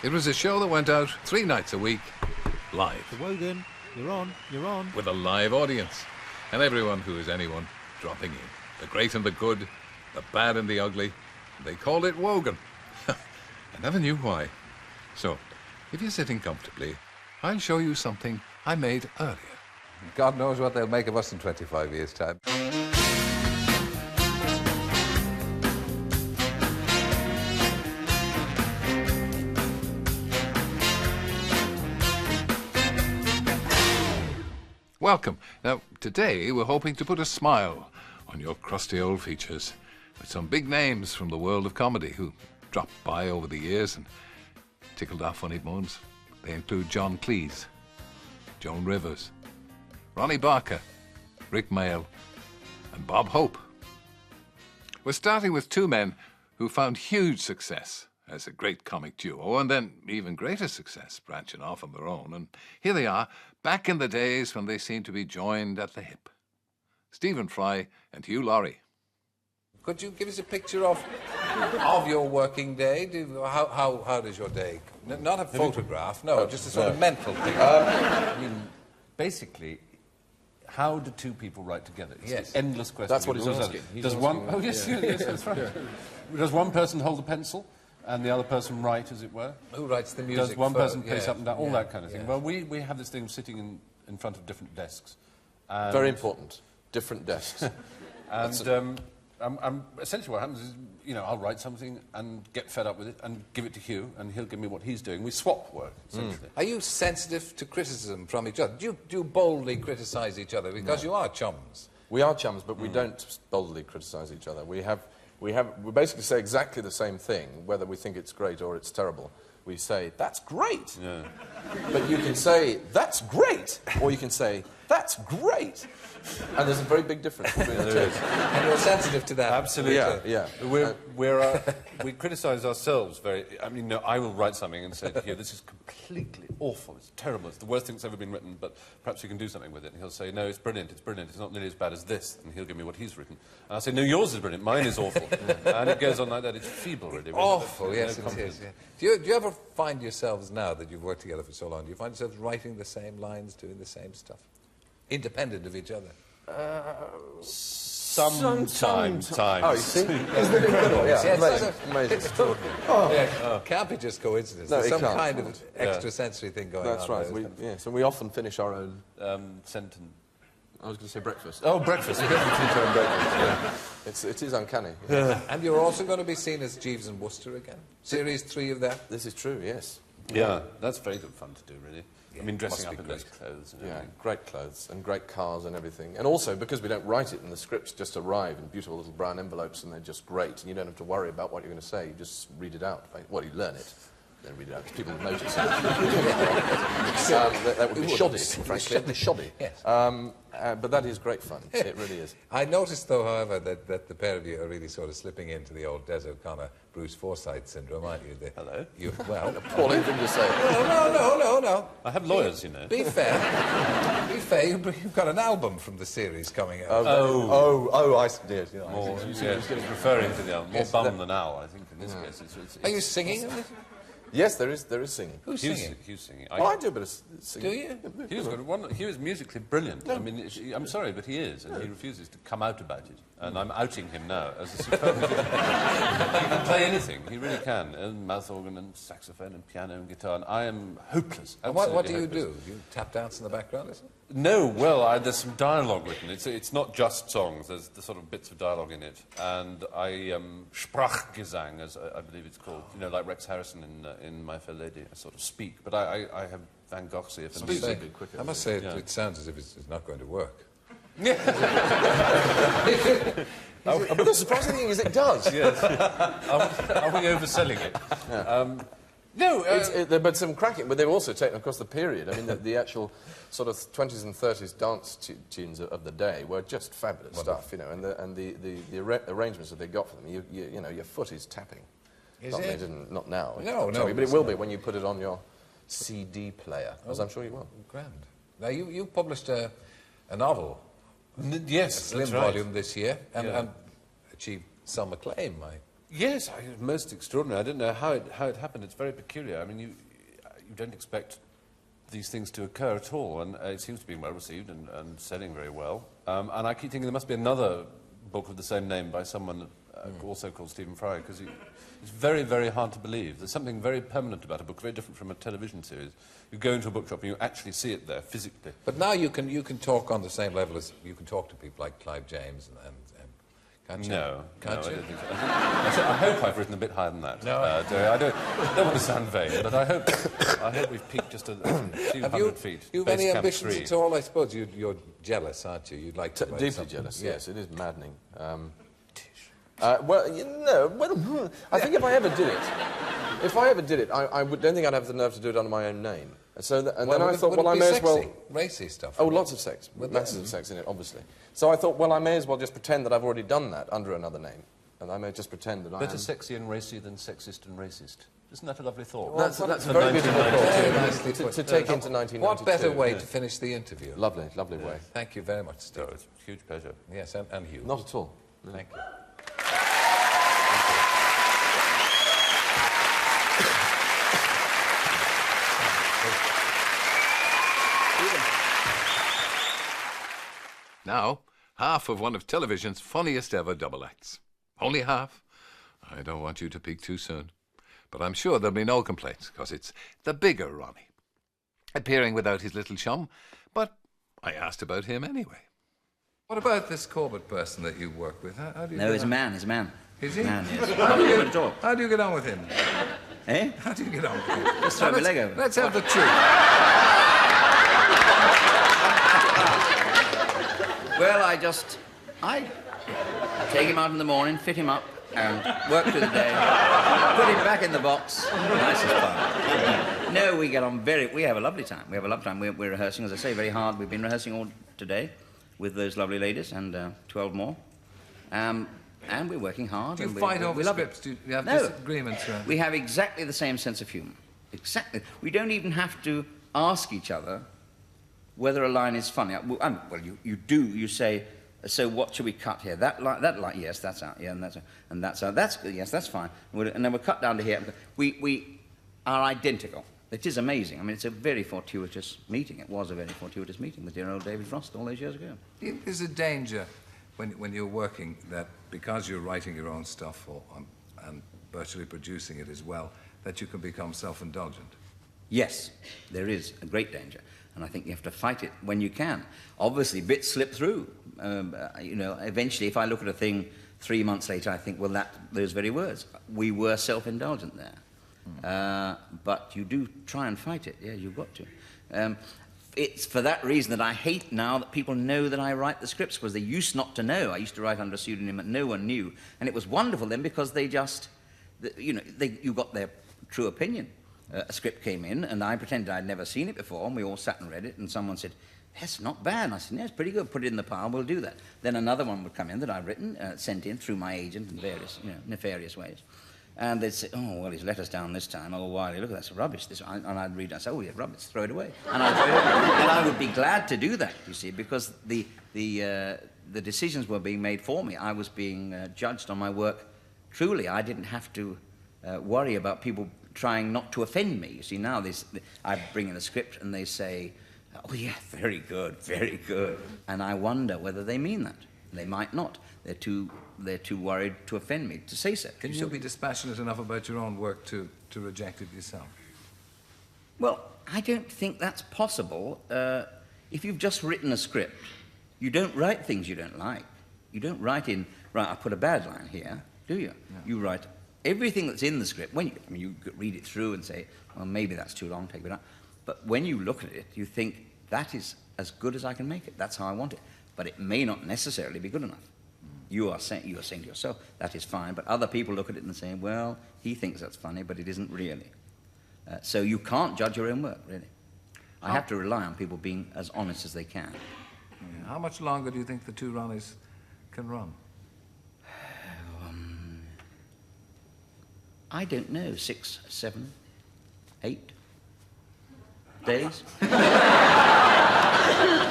It was a show that went out 3 nights a week, live. Wogan, you're on. With a live audience. And everyone who is anyone dropping in. The great and the good, the bad and the ugly. They called it Wogan. I never knew why. So, if you're sitting comfortably, I'll show you something I made earlier. God knows what they'll make of us in 25 years' time. Welcome. Now, today we're hoping to put a smile on your crusty old features with some big names from the world of comedy who dropped by over the years and tickled our funny bones. They include Cleese, Joan Rivers, Ronnie Barker, Rik Mayall, and Bob Hope. We're starting with 2 men who found huge success as a great comic duo, and then even greater success branching off on their own. And here they are, back in the days when they seemed to be joined at the hip. Stephen Fry and Hugh Laurie. Could you give us a picture of your working day? How does your day? Not a photograph, no, just a sort of mental thing. I mean, basically, how do 2 people write together? It's an endless question. That's what he's asking. Does one? Oh yes, that's right. Does one person hold the pencil and the other person write, as it were? Who writes the music? Does one person pace up and down? All that kind of thing. Well, we have this thing sitting in front of different desks. And very important. Different desks. And essentially what happens is, you know, I'll write something and get fed up with it and give it to Hugh, and he'll give me what he's doing. We swap work, essentially. Are you sensitive to criticism from each other? Do you boldly criticise each other? Because you are chums. We are chums, but we don't boldly criticise each other. We basically say exactly the same thing, whether we think it's great or it's terrible. We say, that's great. Yeah. But you can say, that's great, or you can say, that's great. And there's a very big difference between the two. And you're sensitive to that. Absolutely. Yeah. We criticise ourselves very... I mean, no, I will write something and say to Hugh, this is completely awful, it's terrible, it's the worst thing that's ever been written, but perhaps you can do something with it. And he'll say, no, it's brilliant, it's not nearly as bad as this. And he'll give me what he's written. And I'll say, no, yours is brilliant, mine is awful. And it goes on like that. It's feeble, really. Awful, yes, it is. Yeah. Do you ever find yourselves, now that you've worked together for so long, do you find yourselves writing the same lines, doing the same stuff? Independent of each other? Sometimes. Oh, you see? Isn't it incredible? Yeah, amazing. Extraordinary. Can't be just coincidence. No, There's some can't. kind of extrasensory thing going on. That's right. So we often finish our own... sentence. I was going to say breakfast. Oh, breakfast. We definitely finish our own breakfast. It is uncanny. Yeah. And you're also going to be seen as Jeeves and Wooster again? Series 3 of that? This is true, yes. Yeah, that's very good fun to do, really. Yeah, I mean, dressing up in those clothes. And everything. Great clothes and great cars and everything. And also, because we don't write it and the scripts just arrive in beautiful little brown envelopes and they're just great, and you don't have to worry about what you're going to say, you just read it out. Well, you learn it. Then read it out, because people will notice. That would be shoddy, frankly. It would be shoddy. Yes. But that is great fun. It really is. I noticed, though, however, that the pair of you are really sort of slipping into the old Des O'Connor, Bruce Forsyth syndrome, aren't you? Hello? Well... Appalling thing to say. No. I have lawyers, you know. Be fair. You've got an album from the series coming out. I see. Yes, He's referring to the album. More bum than owl, I think, in this case. Are you singing? Yes, there is singing. Who's singing? Hugh's singing. I do a bit of singing. Do you? Hugh is musically brilliant. No. I mean, I'm sorry, but he is, and he refuses to come out about it. And I'm outing him now as a superb musician. He can play anything. He really can. And mouth organ and saxophone and piano and guitar. And I am hopeless. And what do you do? Do you tap dance in the background, is it? No, well, there's some dialogue written. It's not just songs. There's the sort of bits of dialogue in it. And I Sprachgesang, as I believe it's called. You know, like Rex Harrison in My Fair Lady. I sort of speak, but I have Van Gogh's ear for music. I must say, it sounds as if it's not going to work. But the surprising thing is it does. Yes. Are we overselling it? Yeah. No, but some cracking. But they've also taken across the period. I mean, the actual sort of 20s and 30s dance tunes of the day were just fabulous stuff, you know. And the arrangements that they got for them, you know, your foot is tapping. Is it? Not now. No. But it will be when you put it on your CD player, as I'm sure you will. Grand. Now you published a novel. Yes, a slim volume this year, and achieved some acclaim, Yes, most extraordinary. I don't know how it happened. It's very peculiar. I mean, you don't expect these things to occur at all, and it seems to be well received and selling very well. And I keep thinking there must be another book of the same name by someone also called Stephen Fry, because it's very, very hard to believe. There's something very permanent about a book, very different from a television series. You go into a bookshop and you actually see it there physically. But now you can talk on the same level as you can talk to people like Clive James and can't you? No, can't you? I don't think so. I hope I've written a bit higher than that. No, Derry. I don't want to sound vain, but I hope we've peaked just a few hundred feet. You've Base any Camp ambitions 3. at all? I suppose you're jealous, aren't you? You'd like to write Deeply something. jealous, Yeah. yes, it is maddening. Well, you know, I think if I ever did it, I don't think I'd have the nerve to do it under my own name. So then I thought, well, I may as well... Racy stuff. Oh, lots of sex. Masses of sex in it, obviously. So I thought, well, I may as well just pretend that I've already done that under another name. And I may just pretend that I am... Better sexy and racy than sexist and racist. Isn't that a lovely thought? That's a very beautiful Very thought. nicely put. To take into 1992. What better way to finish the interview? Lovely, lovely way. Thank you very much, Steve. Oh, it's a huge pleasure. Yes, and Hugh. Not at all. Thank you. Now, half of one of television's funniest ever double acts. Only half. I don't want you to peak too soon. But I'm sure there'll be no complaints, because it's the bigger Ronnie. Appearing without his little chum, but I asked about him anyway. What about this Corbett person that you work with? How do you No, he's a man, he's a man. Is he? Man, yes. How do you get on with him? Eh? How do you get on with him? Just throw my leg over. Let's have the truth. Well, I take him out in the morning, fit him up, and work through the day, put him back in the box. Nice as fun. No, we get on we have a lovely time. We have a lovely time. We're rehearsing, as I say, very hard. We've been rehearsing all today with those lovely ladies and 12 more. And we're working hard. Do you and fight we over love scripts? it. Do you have No. disagreements? We have exactly the same sense of humour. Exactly. We don't even have to ask each other whether a line is funny. Well, you do. You say, so what should we cut here? That line, yes, that's out. Yeah, and that's out. That's good. Yes, that's fine. And then we'll cut down to here. We are identical. It is amazing. I mean, it's a very fortuitous meeting. It was a very fortuitous meeting with dear old David Frost all those years ago. Is a danger when you're working that because you're writing your own stuff and virtually producing it as well, that you can become self-indulgent? Yes, there is a great danger. And I think you have to fight it when you can. Obviously, bits slip through. You know, eventually, if I look at a thing 3 months later, I think, well, those very words. We were self-indulgent there. But you do try and fight it. Yeah, you've got to. It's for that reason that I hate now that people know that I write the scripts, because they used not to know. I used to write under a pseudonym and no one knew. And it was wonderful then, because they just, you know, you got their true opinion. A script came in, and I pretended I'd never seen it before, and we all sat and read it, and someone said, that's not bad. And I said, yeah, it's pretty good. Put it in the pile, we'll do that. Then another one would come in that I'd written, sent in through my agent in various, you know, nefarious ways. And they'd say, oh, well, he's let us down this time. Oh, Wiley, look, that's rubbish. And I'd read it and say, oh, yeah, rubbish, throw it away. And I would be glad to do that, you see, because the decisions were being made for me. I was being judged on my work truly. I didn't have to worry about people trying not to offend me. You see, now I bring in a script and they say, oh, yeah, very good, very good. And I wonder whether they mean that. They might not. They're too worried to offend me, to say so. Can you be dispassionate enough about your own work to reject it yourself? Well, I don't think that's possible. If you've just written a script, you don't write things you don't like. You don't write in, right, I put a bad line here, do you? No. You write everything that's in the script. You read it through and say, well, maybe that's too long, take it out. But when you look at it, you think, that is as good as I can make it. That's how I want it. But it may not necessarily be good enough. You are saying to yourself, that is fine, but other people look at it and say, well, he thinks that's funny, but it isn't really. So you can't judge your own work, really. I have to rely on people being as honest as they can. Yeah. How much longer do you think the two Ronnies can run? I don't know, 6, 7, 8 days?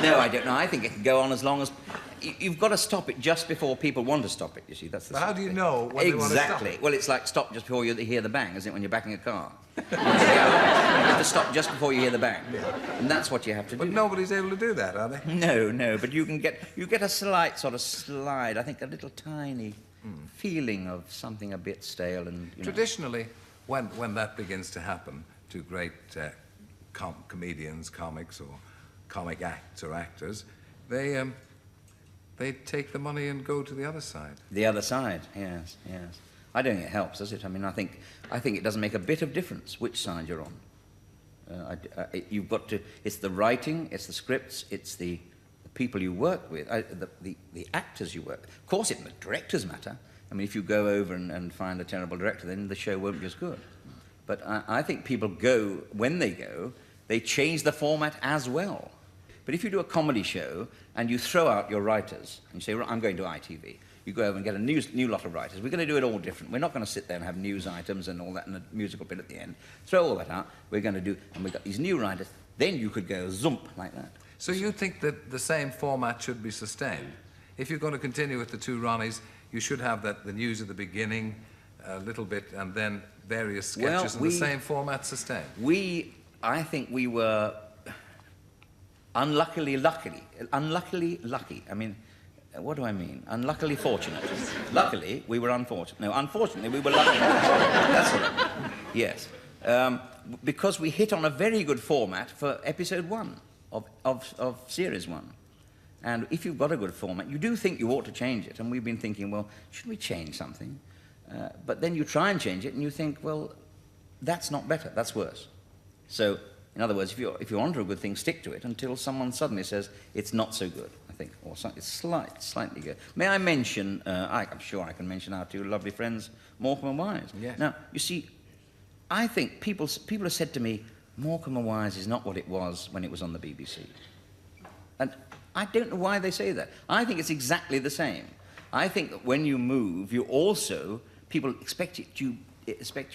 No, I don't know. I think it can go on as long as... you've got to stop it just before people want to stop it, you see. That's the But how sort do of you thing. know when they want to stop Exactly. it? Well, it's like stop just before you hear the bang, isn't it, when you're backing a car? You have to stop just before you hear the bang. And that's what you have to do. But nobody's able to do that, are they? No, but you get a slight sort of slide, I think a little tiny feeling of something a bit stale and, you know. Traditionally, when that begins to happen to great comedians, comics, or comic acts or actors, they take the money and go to the other side. The other side, yes. I don't think it helps, does it? I mean, I think it doesn't make a bit of difference which side you're on. You've got to. It's the writing, it's the scripts, it's the people you work with, the actors you work with. Of course, the directors matter. I mean, if you go over and find a terrible director, then the show won't be as good. But I think people go, when they go, they change the format as well. But if you do a comedy show and you throw out your writers and you say, I'm going to ITV, you go over and get a new lot of writers. We're going to do it all different. We're not going to sit there and have news items and all that and a musical bit at the end. Throw all that out. We're going to do, and we've got these new writers. Then you could go zoomp like that. So you think that the same format should be sustained? If you're going to continue with the two Ronnies, you should have the news at the beginning, a little bit, and then various sketches in the same format sustained. I think we were unluckily lucky. I mean, what do I mean? Unluckily fortunate. Luckily, we were unfortunate. No, unfortunately, we were lucky. That's it. Yes. Because we hit on a very good format for episode 1 of series 1. And if you've got a good format, you do think you ought to change it. And we've been thinking, well, should we change something? But then you try and change it, and you think, well, that's not better, that's worse. So, in other words, if you're onto a good thing, stick to it until someone suddenly says it's not so good, I think, or it's slightly good. May I mention, I'm sure I can mention our two lovely friends, Morecambe and Wise. Yes. Now, you see, I think people have said to me, Morecambe and Wise is not what it was when it was on the BBC. And I don't know why they say that. I think it's exactly the same. I think that when you move, people expect you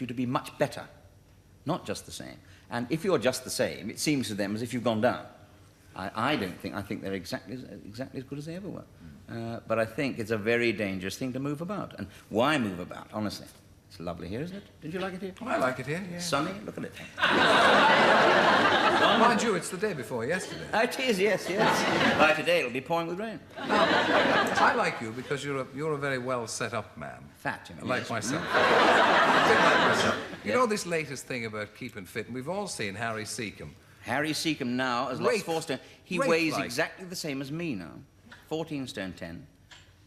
to be much better, not just the same. And if you're just the same, it seems to them as if you've gone down. I think they're exactly as good as they ever were. But I think it's a very dangerous thing to move about. And why move about, honestly? It's lovely here, isn't it? Did you like it here? I like it here, yeah. Sunny? Look at it. Mind you, it's the day before yesterday. It is, yes. By today, it'll be pouring with rain. I like you because you're a very well set up man. Fat, you mean? Like Yes. myself. A bit like myself. You Yeah. know this latest thing about keeping fit, and we've all seen Harry Seacombe. Harry Seacombe now has lost 4 stone. He weighs Wraith-like. exactly the same as me now. 14 stone 10.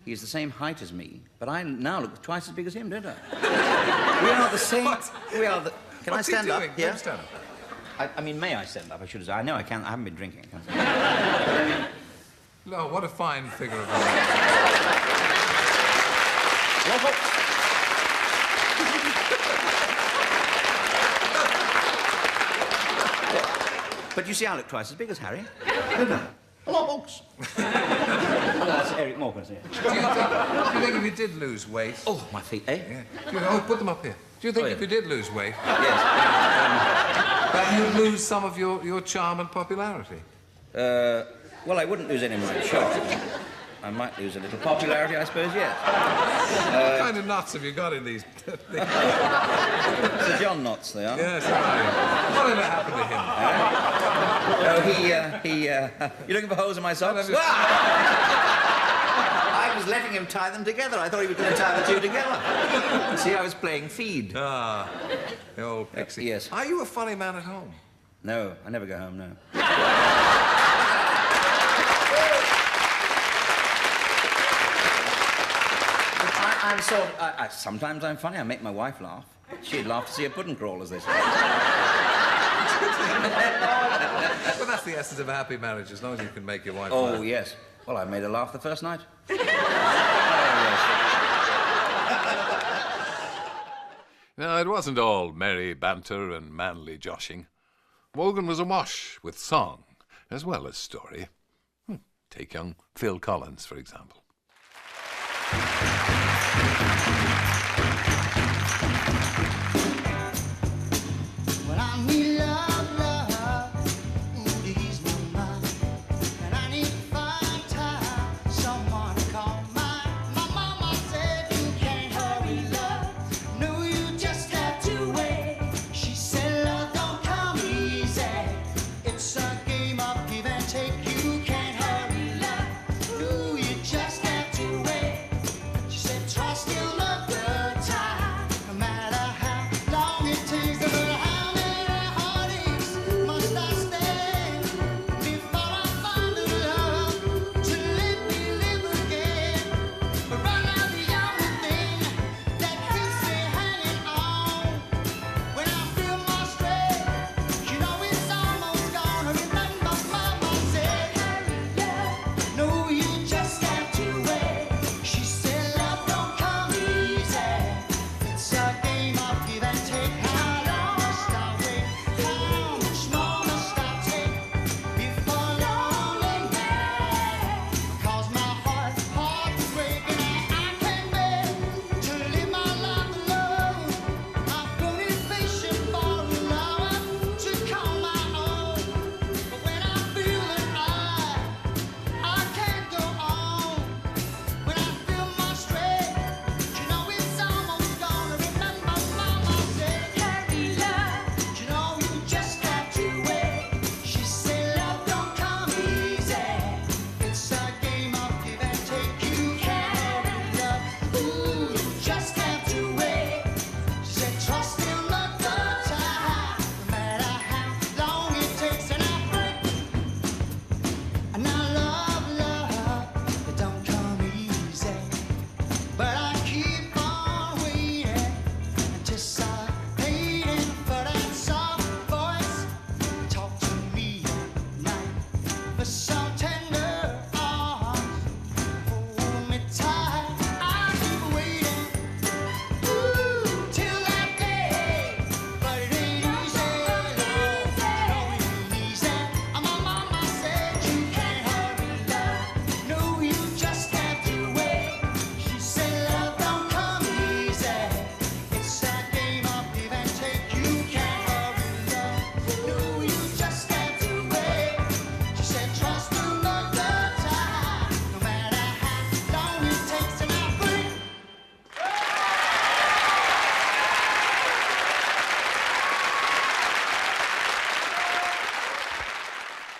He's the same height as me, but I now look twice as big as him, don't I? We are the same. What? We are the. Can What's I stand he up? doing? Yeah. Let him stand up. I mean, may I stand up? I should have. I know I can't. I haven't been drinking. No, what a fine figure of a man. But you see, I look twice as big as Harry. Hello, folks. That's Eric Morgan's here. Do you think if you did lose weight... Oh, my feet, eh? Yeah. Put them up here. Do you think Oh, yeah. if you did lose weight, Yes. that you'd lose some of your charm and popularity? Well, I wouldn't lose any of my charm. I might lose a little popularity, I suppose, yes. What kind of knots have you got in these? Sir John knots, they are. Yes, right. Whatever happened to him? Oh, you're looking for holes in my socks? Well, I was letting him tie them together. I thought he was going to tie the two together. See, I was playing feed. Ah, the old pixie. Yes. Are you a funny man at home? No, I never go home, no. I'm sort of... sometimes I'm funny. I make my wife laugh. She'd laugh to see a pudding crawl, as they say. Well, that's the essence of a happy marriage, as long as you can make your wife Oh, laugh. yes. Well, I made her laugh the first night. No, it wasn't all merry banter and manly joshing. Wogan was awash with song, as well as story. Take young Phil Collins, for example. Well, I need love, to ease my mind. And I need to find time, someone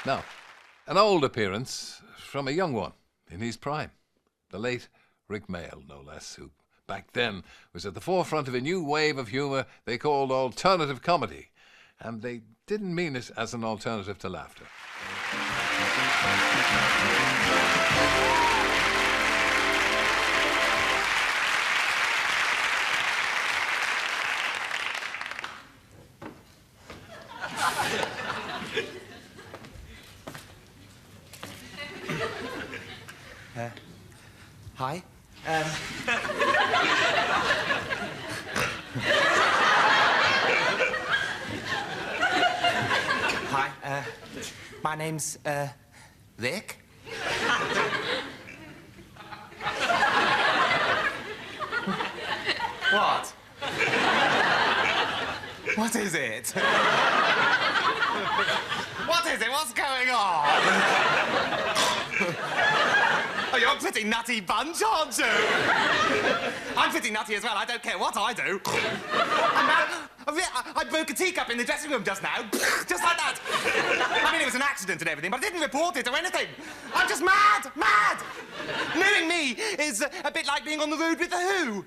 Now, an old appearance from a young one in his prime. The late Rik Mayall, no less, who back then was at the forefront of a new wave of humour they called alternative comedy. And they didn't mean it as an alternative to laughter. Hi. Hi. My name's Rik. What? What is it? What is it? What's going on? Oh, you're a pretty nutty bunch, aren't you? I'm pretty nutty as well. I don't care what I do. I broke a teacup in the dressing room just now. Just like that. I mean, it was an accident and everything, but I didn't report it or anything. I'm just mad! Mad! Knowing me is a bit like being on the road with the Who.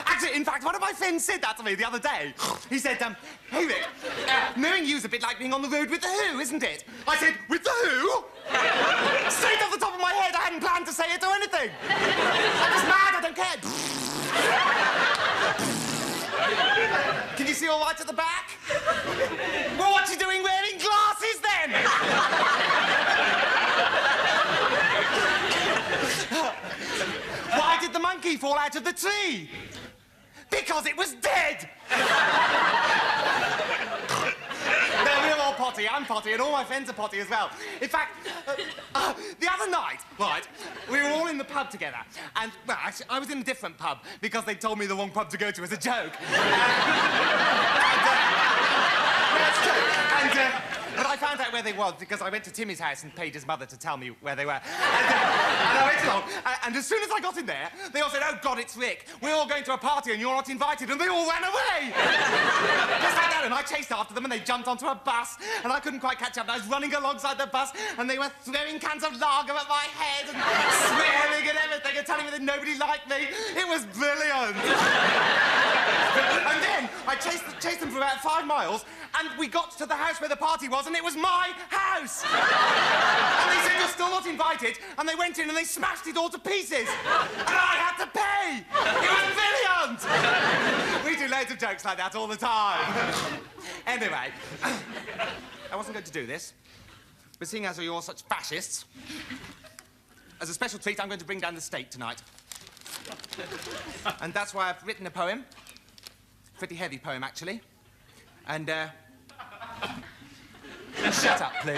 Actually, in fact, one of my friends said that to me the other day. He said, hey, Rik, knowing you's a bit like being on the road with the Who, isn't it? I said, with the Who? Straight off the top of my head, I hadn't planned to say it or anything. I'm just mad, I don't care. Can you see all right at the back? Well, what you doing wearing glasses, then? Why did the monkey fall out of the tree? Because it was dead! No, we're all potty. I'm potty, and all my friends are potty as well. In fact, the other night, right, we were all in the pub together, and, well, actually, I was in a different pub because they told me the wrong pub to go to as a joke. That's true. But I found out where they were because I went to Timmy's house and paid his mother to tell me where they were. And I went along, and as soon as I got in there, they all said, oh, God, it's Rik. We're all going to a party and you're not invited, and they all ran away. Just like that, and I chased after them, and they jumped onto a bus, and I couldn't quite catch up, and I was running alongside the bus, and they were throwing cans of lager at my head, and swearing and everything, and telling me that nobody liked me. It was brilliant. And then I chased them for about 5 miles, and we got to the house where the party was, and it was my house! And they said, you're still not invited, and they went in and they smashed it all to pieces! And I had to pay! It was brilliant! We do loads of jokes like that all the time. Anyway, I wasn't going to do this, but seeing as you're all such fascists, as a special treat, I'm going to bring down the state tonight. And that's why I've written a poem. Pretty heavy poem, actually. And, shut up, please.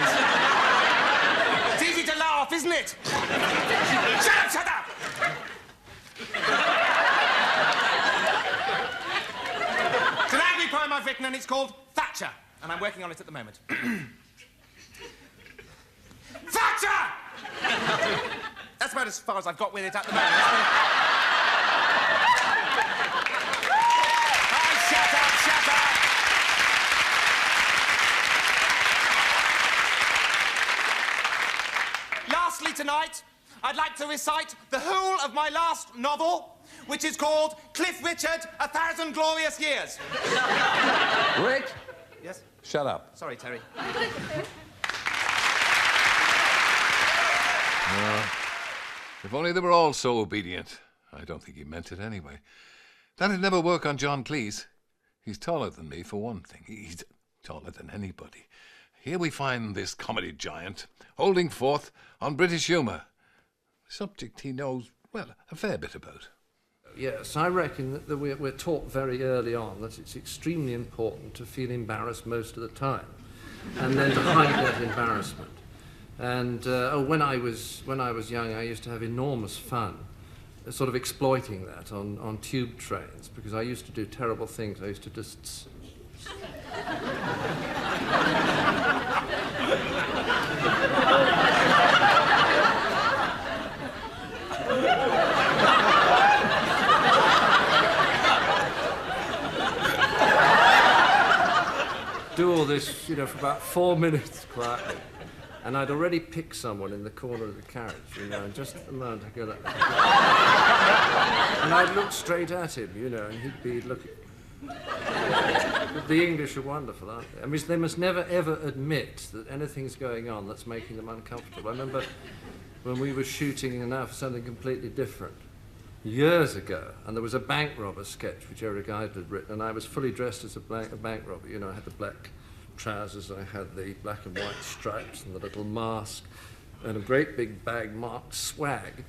It's easy to laugh, isn't it? Shut up! It's an angry poem I've written, and it's called Thatcher, and I'm working on it at the moment. Thatcher! That's about as far as I've got with it at the moment. Shut up! Lastly tonight, I'd like to recite the whole of my last novel, which is called Cliff Richard, 1,000 Glorious Years. Rik? Yes? Shut up. Sorry, Terry. If only they were all so obedient. I don't think he meant it anyway. That'd never work on John Cleese. He's taller than me, for one thing. He's taller than anybody. Here we find this comedy giant holding forth on British humour. A subject he knows, well, a fair bit about. Yes, I reckon that we're taught very early on that it's extremely important to feel embarrassed most of the time, and then to hide that embarrassment. And when I was young, I used to have enormous fun sort of exploiting that on tube trains, because I used to do terrible things. I used to just... do all this, for about 4 minutes quietly. And I'd already picked someone in the corner of the carriage, you know, and just at the moment I go like that. And I'd look straight at him, you know, and he'd be looking. But the English are wonderful, aren't they? I mean, they must never, ever admit that anything's going on that's making them uncomfortable. I remember when we were shooting now for something completely different, years ago, and there was a bank robber sketch which Rik Mayall had written, and I was fully dressed as a bank robber. You know, I had the black trousers, I had the black and white stripes and the little mask, and a great big bag marked swag.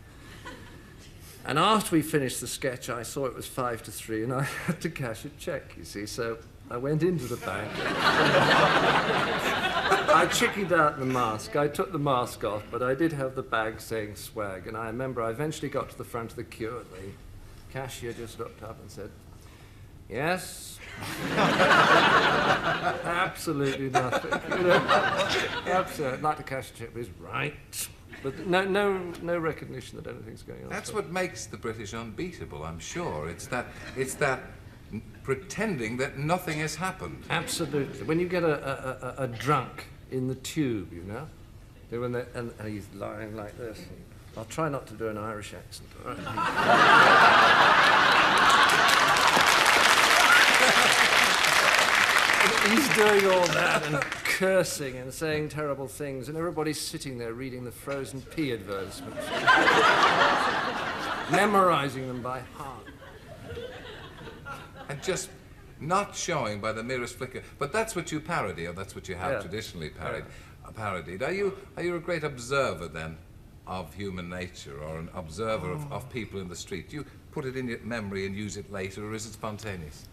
And after we finished the sketch, I saw it was 5 to 3, and I had to cash a cheque, you see, so I went into the bank. I chickened out the mask. I took the mask off, but I did have the bag saying swag, and I remember I eventually got to the front of the queue, and the cashier just looked up and said, "Yes." Absolutely nothing. You know? Absolutely. Like the cashier check was right. But no recognition that anything's going on. That's what makes the British unbeatable, I'm sure. It's that pretending that nothing has happened. Absolutely. When you get a drunk in the tube, you know, and he's lying like this. I'll try not to do an Irish accent, all right? He's doing all that and cursing and saying terrible things, and everybody's sitting there reading the frozen pea advertisements, memorizing them by heart. And just not showing by the merest flicker. But that's what you parody, or that's what you have traditionally parodied. Are you a great observer, then, of human nature, or an observer of people in the street? Do you put it in your memory and use it later, or is it spontaneous?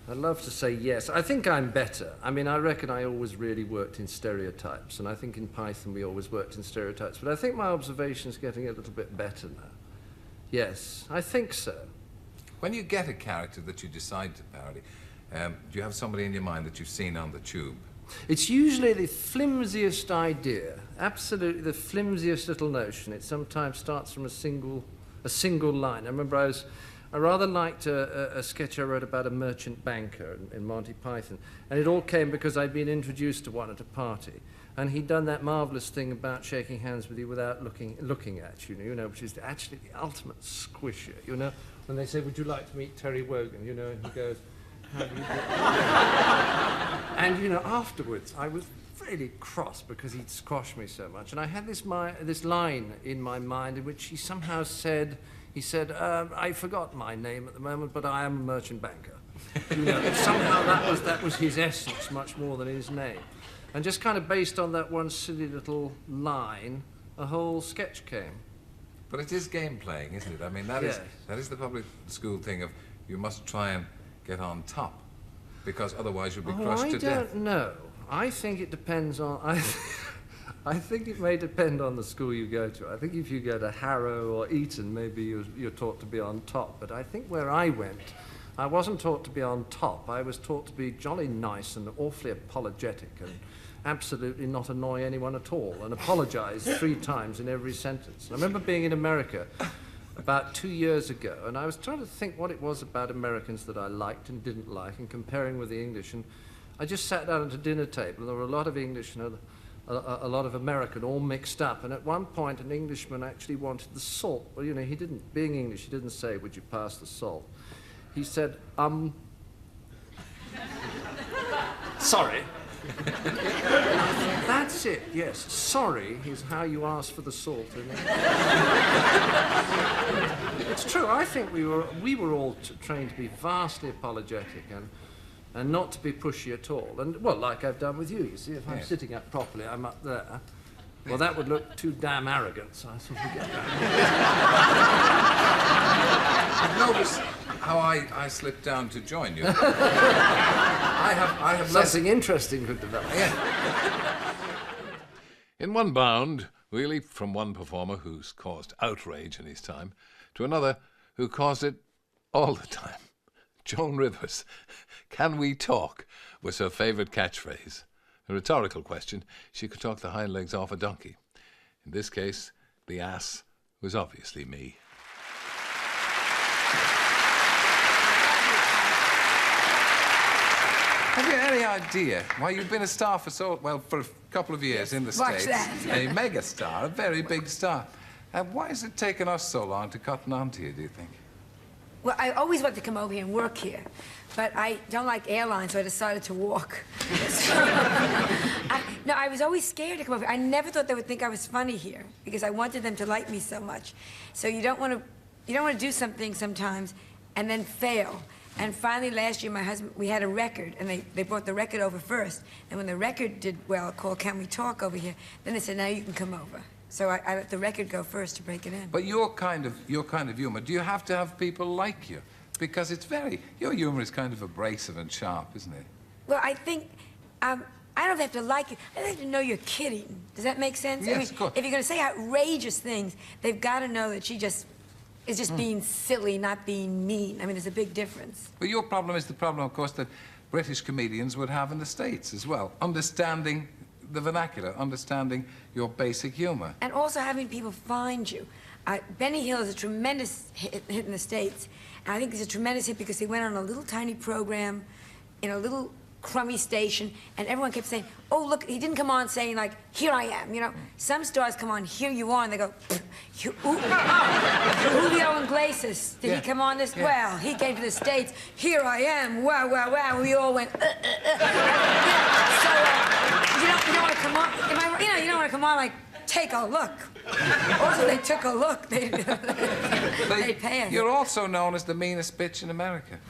I'd love to say yes. I think I'm better. I mean, I reckon I always really worked in stereotypes, and I think in Python we always worked in stereotypes, but I think my observation's getting a little bit better now. Yes, I think so. When you get a character that you decide to parody, do you have somebody in your mind that you've seen on the tube? It's usually the flimsiest idea, absolutely the flimsiest little notion. It sometimes starts from a single line. I remember I rather liked a sketch I wrote about a merchant banker in Monty Python, and it all came because I'd been introduced to one at a party, and he'd done that marvellous thing about shaking hands with you without looking at you, which is actually the ultimate squisher, you know, when they say, "Would you like to meet Terry Wogan?" You know, and he goes, "How do you do?" And, you know, afterwards, I was really cross because he'd squashed me so much, and I had this line in my mind in which he somehow said, "I forgot my name at the moment, but I am a merchant banker." You know, somehow that was his essence much more than his name. And just kind of based on that one silly little line, a whole sketch came. But it is game playing, isn't it? I mean, that is the public school thing of you must try and get on top, because otherwise you'll be crushed to death. I don't know. I think it depends on... I think it may depend on the school you go to. I think if you go to Harrow or Eton, maybe you're taught to be on top. But I think where I went, I wasn't taught to be on top. I was taught to be jolly nice and awfully apologetic and absolutely not annoy anyone at all and apologize 3 times in every sentence. I remember being in America about 2 years ago, and I was trying to think what it was about Americans that I liked and didn't like and comparing with the English. And I just sat down at a dinner table, and there were a lot of English and a lot of American all mixed up, and at one point an Englishman actually wanted the salt. Well, you know, he didn't, being English, he didn't say, "Would you pass the salt?" He said, sorry. That's it, yes. Sorry is how you ask for the salt. It's true. I think we were all trained to be vastly apologetic and not to be pushy at all. And, well, like I've done with you, you see, if I'm sitting up properly, I'm up there. Well, that would look too damn arrogant, so I sort of get that. I've noticed how I slipped down to join you. I have Something interesting could develop. Yeah. In one bound, we leap from one performer who's caused outrage in his time to another who caused it all the time. Joan Rivers. "Can we talk?" was her favourite catchphrase. A rhetorical question. She could talk the hind legs off a donkey. In this case, the ass was obviously me. Have you any idea why you've been a star for for a couple of years in the Watch States? that. A mega star, a very big star. Why has it taken us so long to cotton on to you, do you think? Well, I always wanted to come over here and work here, but I don't like airlines, so I decided to walk. No, I was always scared to come over here. I never thought they would think I was funny here because I wanted them to like me so much. So you don't want to do something sometimes and then fail. And finally, last year, my husband, we had a record, and they brought the record over first. And when the record did well, called Can We Talk over here, then they said, now you can come over. So I let the record go first to break it in. But your kind of humor, do you have to have people like you? Because your humor is kind of abrasive and sharp, isn't it? Well, I think, I don't have to like it. I have to know you're kidding. Does that make sense? Yes, I mean, of course. if you're going to say outrageous things, they've got to know that she is just being silly, not being mean. I mean, there's a big difference. But your problem is the problem, of course, that British comedians would have in the States as well. Understanding the vernacular, understanding your basic humor. And also having people find you. Benny Hill is a tremendous hit in the States. And I think it's a tremendous hit because he went on a little tiny program in a little crummy station, and everyone kept saying, oh, look, he didn't come on saying, like, here I am, you know. Some stars come on, here you are, and they go, Julio Iglesias, did he come on this? Yeah. Well, he came to the States, here I am, wow, wow, wow. We all went, So, you don't want to come on, you don't want to come on, like, take a look. Also, they took a look. They pay us. You're also known as the meanest bitch in America.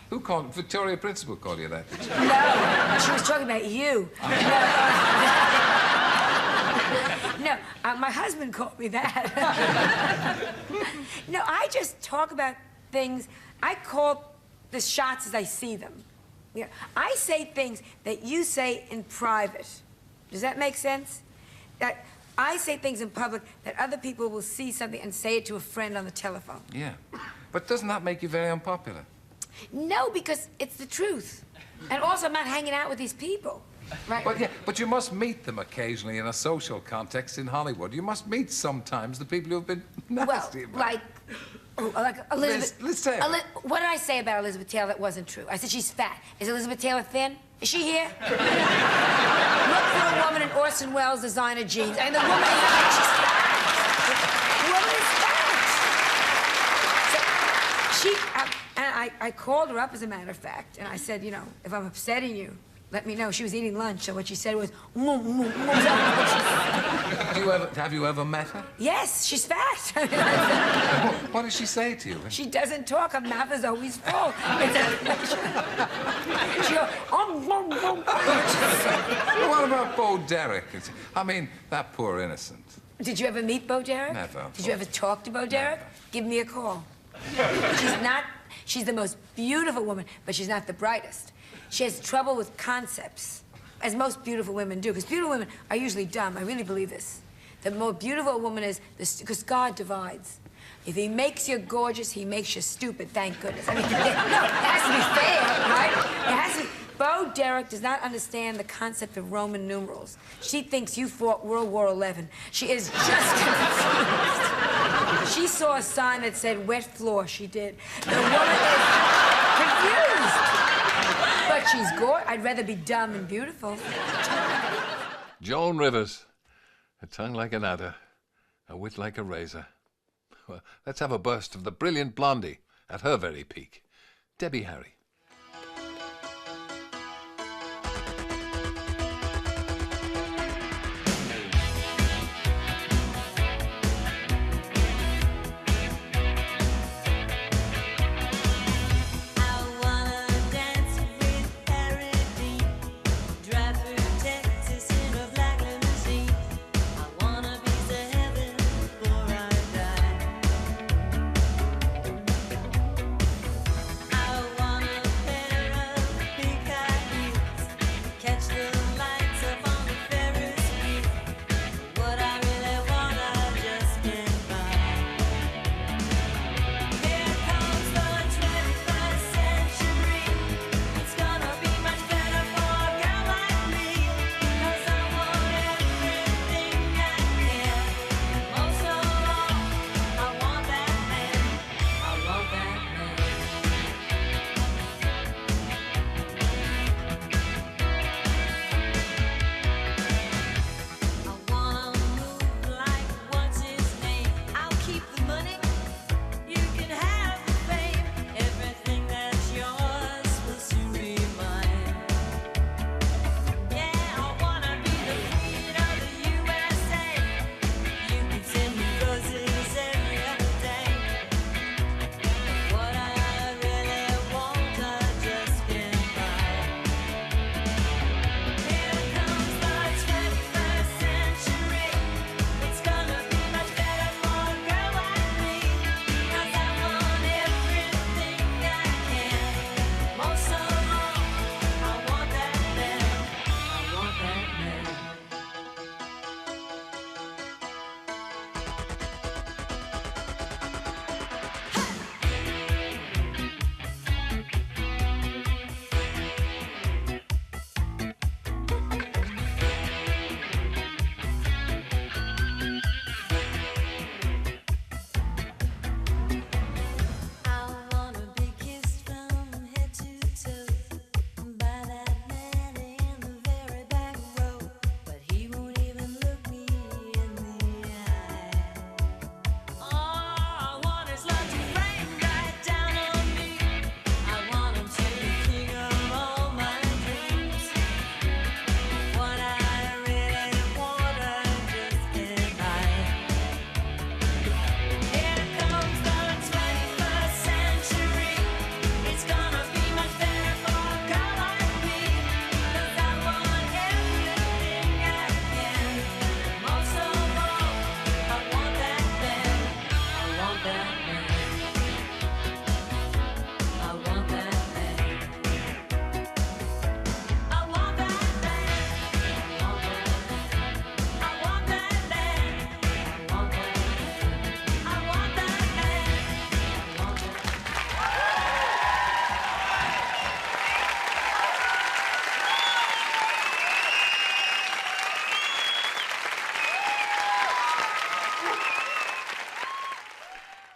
Who called? Victoria Principal called you that? No, she was talking about you. No, my husband called me that. No, I just talk about things. I call the shots as I see them. You know, I say things that you say in private. Does that make sense? That I say things in public that other people will see something and say it to a friend on the telephone. Yeah. But doesn't that make you very unpopular? No, because it's the truth. And also, I'm not hanging out with these people, right? But you must meet them occasionally in a social context in Hollywood. You must meet sometimes the people who have been nasty about like Elizabeth... Liz Taylor. What did I say about Elizabeth Taylor that wasn't true? I said she's fat. Is Elizabeth Taylor thin? Is she here? Look for a woman in Orson Welles' designer jeans. And the woman is fat. She's fat. The woman is fat. So I called her up, as a matter of fact, and I said, you know, if I'm upsetting you, let me know. She was eating lunch, so what she said was, Have you ever met her? Yes, she's fat. What does she say to you? She doesn't talk. Her mouth is always full. She goes, What about Bo Derek? I mean, that poor innocent. Did you ever meet Bo Derek? Never. Did you ever talk to Bo Derek? Never. Give me a call. She's the most beautiful woman, but she's not the brightest. She has trouble with concepts, as most beautiful women do, because beautiful women are usually dumb. I really believe this. The more beautiful a woman is, because God divides. If he makes you gorgeous, he makes you stupid, thank goodness. I mean, no, it has to be fair, right? It has to be. Bo Derek does not understand the concept of Roman numerals. She thinks you fought World War XI. She is just confused. She saw a sign that said wet floor. She did. The woman is confused. But she's gorgeous. I'd rather be dumb and beautiful. Joan Rivers. A tongue like an adder, a wit like a razor. Well, let's have a burst of the brilliant Blondie at her very peak. Debbie Harry. I wanna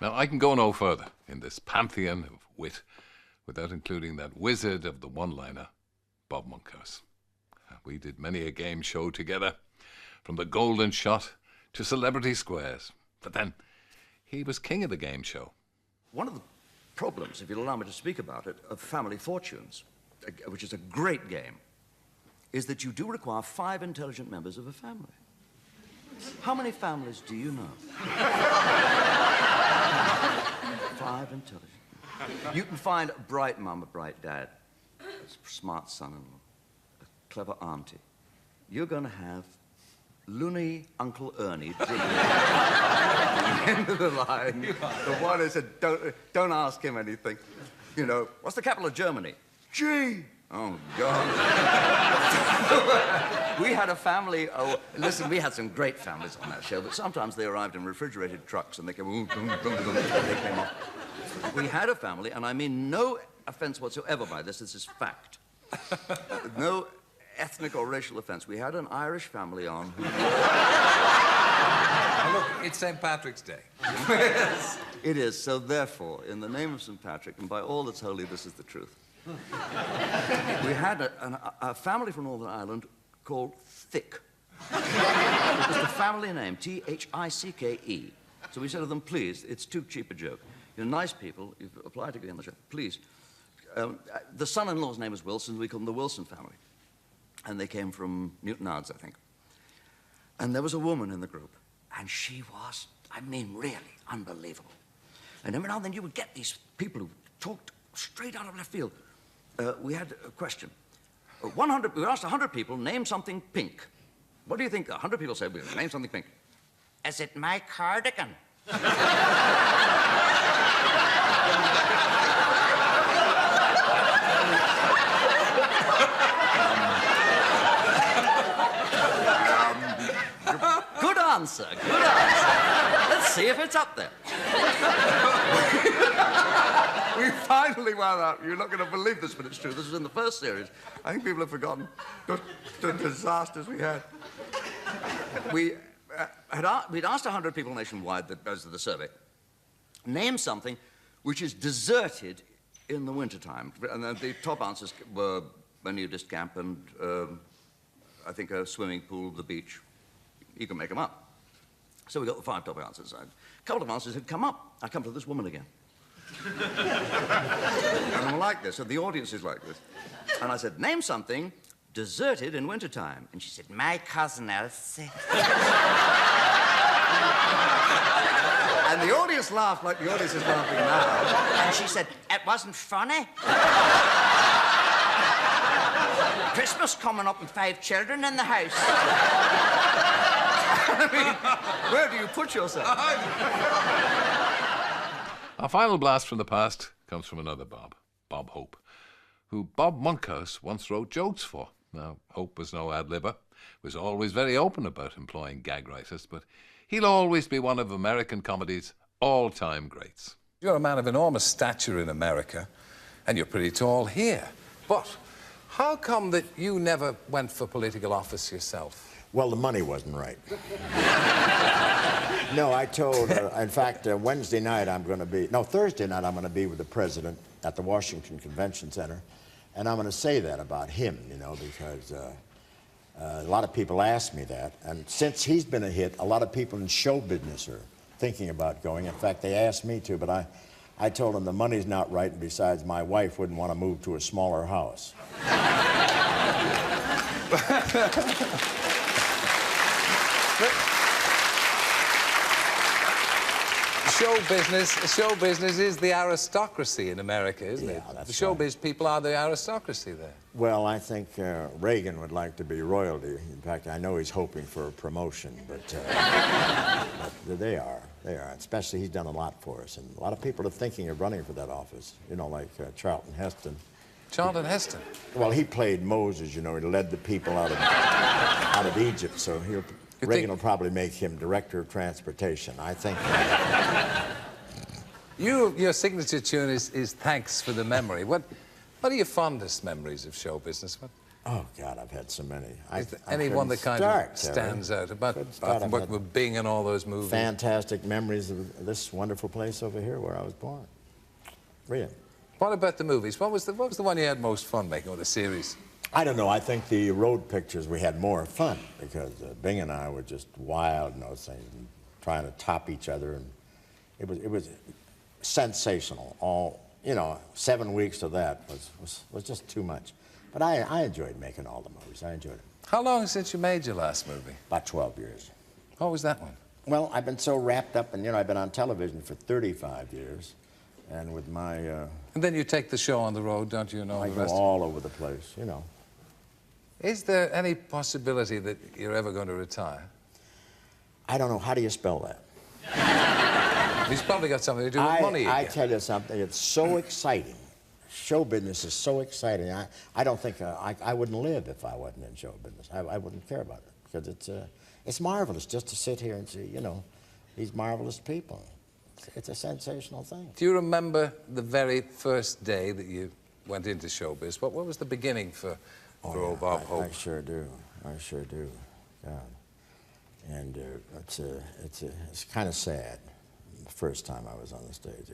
Now, I can go no further in this pantheon of wit without including that wizard of the one-liner, Bob Monkhouse. We did many a game show together, from the Golden Shot to Celebrity Squares. But then, he was king of the game show. One of the problems, if you'll allow me to speak about it, of Family Fortunes, which is a great game, is that you do require 5 intelligent members of a family. How many families do you know? 5 intelligent. You can find a bright mum, a bright dad, a smart son-in-law, a clever auntie. You're going to have loony Uncle Ernie digging at the end of the line. The one who said, don't ask him anything. You know, what's the capital of Germany? G. Oh, God. We had a family, listen, we had some great families on that show, but sometimes they arrived in refrigerated trucks and they came, ooh, dum, dum, dum, they came off. We had a family, and I mean no offense whatsoever by this is fact. No ethnic or racial offense. We had an Irish family on who... Now look, it's St. Patrick's Day. Yes, it is. So therefore, in the name of St. Patrick, and by all that's holy, this is the truth. We had a family from Northern Ireland called Thick. It was the family name, T-H-I-C-K-E. So we said to them, please, it's too cheap a joke. You're nice people, you've applied to get on the show, please. The son-in-law's name is Wilson, we call them the Wilson family. And they came from Newton Ards, I think. And there was a woman in the group, and she was, I mean, really unbelievable. And every now and then you would get these people who talked straight out of left field. We had a question. We asked 100 people, name something pink. What do you think? 100 people said, name something pink. Is it my cardigan? Good answer, good answer. Let's see if it's up there. We finally wound up. You're not going to believe this, but it's true. This was in the first series. I think people have forgotten the disasters we had. We'd asked 100 people nationwide as to the survey, name something which is deserted in the wintertime. And the top answers were a nudist camp and I think a swimming pool, the beach. You can make them up. So we got the 5 top answers. A couple of answers had come up. I come to this woman again. And I'm like this, and the audience is like this. And I said, name something deserted in wintertime. And she said, my cousin Elsie. And the audience laughed like the audience is laughing now. And she said, it wasn't funny. Christmas coming up and 5 children in the house. I mean, where do you put yourself? Our final blast from the past comes from another Bob Hope, who Bob Monkhouse once wrote jokes for. Now, Hope was no ad-libber, was always very open about employing gag writers, but he'll always be one of American comedy's all-time greats. You're a man of enormous stature in America, and you're pretty tall here. But how come that you never went for political office yourself? Well, the money wasn't right. No, I told, in fact, Thursday night I'm going to be with the president at the Washington Convention Center, and I'm going to say that about him, you know, because a lot of people ask me that, and since he's been a hit, a lot of people in show business are thinking about going. In fact, they asked me to, but I told them the money's not right, and besides, my wife wouldn't want to move to a smaller house. Show business is the aristocracy in America, isn't it? That's the showbiz people are the aristocracy there. Well, I think Reagan would like to be royalty. In fact, I know he's hoping for a promotion, but they are. Especially, he's done a lot for us, and a lot of people are thinking of running for that office. You know, like Charlton Heston. Charlton Heston? Well, he played Moses. You know, he led the people out of Egypt. So Reagan will probably make him director of transportation. I think. Your signature tune is "Thanks for the Memory." What are your fondest memories of show business? Oh, God, I've had so many. Is there any one that kind of stands out about working with Bing and all those movies? Fantastic memories of this wonderful place over here where I was born. Really. What about the movies? What was the one you had most fun making, or the series? I don't know. I think the road pictures, we had more fun because Bing and I were just wild in those things, and trying to top each other, and it was sensational. All, you know, 7 weeks of that was just too much. But I enjoyed making all the movies. I enjoyed it. How long since you made your last movie? About 12 years. What was that one? Well, I've been so wrapped up, and you know, I've been on television for 35 years, and with my... and then you take the show on the road, don't you? And all I the go rest all over the place, you know. Is there any possibility that you're ever going to retire? I don't know. How do you spell that? He's probably got something to do with money again. I tell you something, it's so exciting. Show business is so exciting. I don't think I wouldn't live if I wasn't in show business. I wouldn't care about it because it's marvelous just to sit here and see, you know, these marvelous people. It's a sensational thing. Do you remember the very first day that you went into showbiz? What was the beginning for old Bob Hope? I sure do. I sure do. God. And it's kind of sad. The first time I was on the stage,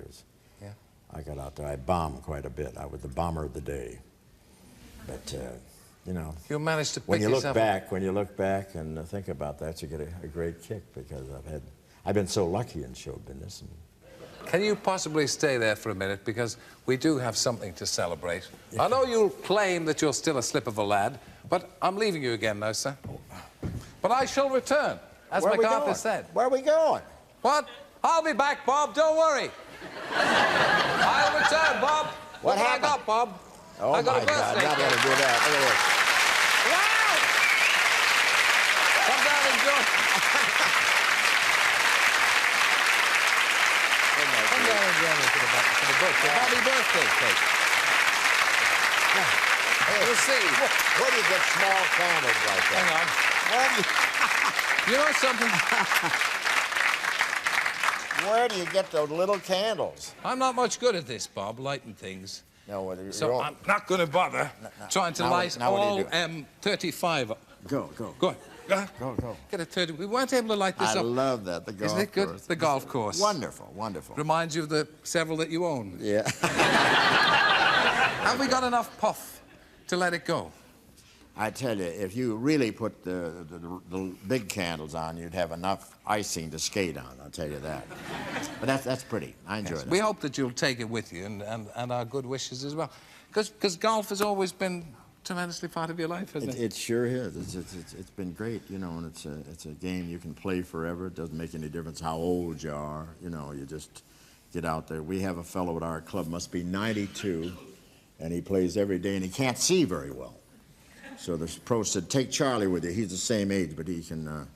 yeah. I got out there. I bombed quite a bit. I was the bomber of the day. But you know, you managed to pick when you look yourself back, up. when you look back and think about that, you get a great kick because I've been so lucky in show business. And can you possibly stay there for a minute, because we do have something to celebrate. I know you'll claim that you're still a slip of a lad, but I'm leaving you again now, sir. But I shall return, as MacArthur said. Where are we going? What? I'll be back, Bob. Don't worry. I'll return, Bob. What happened? I got, Bob? Oh, I got my a birthday. God, not going to do that. Look at this. Wow! Come down and join. Come down and join me for the birthday. Happy birthday cake. Hey, we'll see. Where do you get small candles like that? Hang on. You know something? Where do you get those little candles? I'm not much good at this, Bob, lighting things. No, so I'm not going to bother trying to light all 35. Go. Go on. Go. Get a 30. We weren't able to light this up. I love that, the golf course. Isn't it good? The golf course. Wonderful. Reminds you of the several that you own. Yeah. Have we got enough puff to let it go? I tell you, if you really put the big candles on, you'd have enough icing to skate on, I'll tell you that. But that's pretty. I enjoy that. We hope that you'll take it with you, and our good wishes as well. Because golf has always been tremendously part of your life, hasn't it? It sure is. It's been great, you know, and it's a game you can play forever. It doesn't make any difference how old you are. You know, you just get out there. We have a fellow at our club, must be 92, and he plays every day, and he can't see very well. So the pro said, take Charlie with you. He's the same age, but he can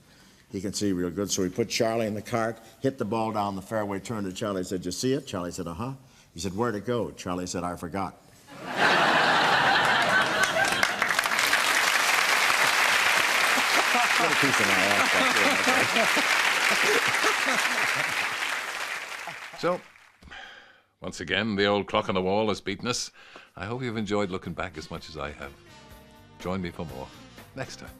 see real good. So he put Charlie in the cart, hit the ball down the fairway, turned to Charlie, said, you see it? Charlie said, uh-huh. He said, where'd it go? Charlie said, I forgot. What a piece of my ass. So, once again, the old clock on the wall has beaten us. I hope you've enjoyed looking back as much as I have. Join me for more next time.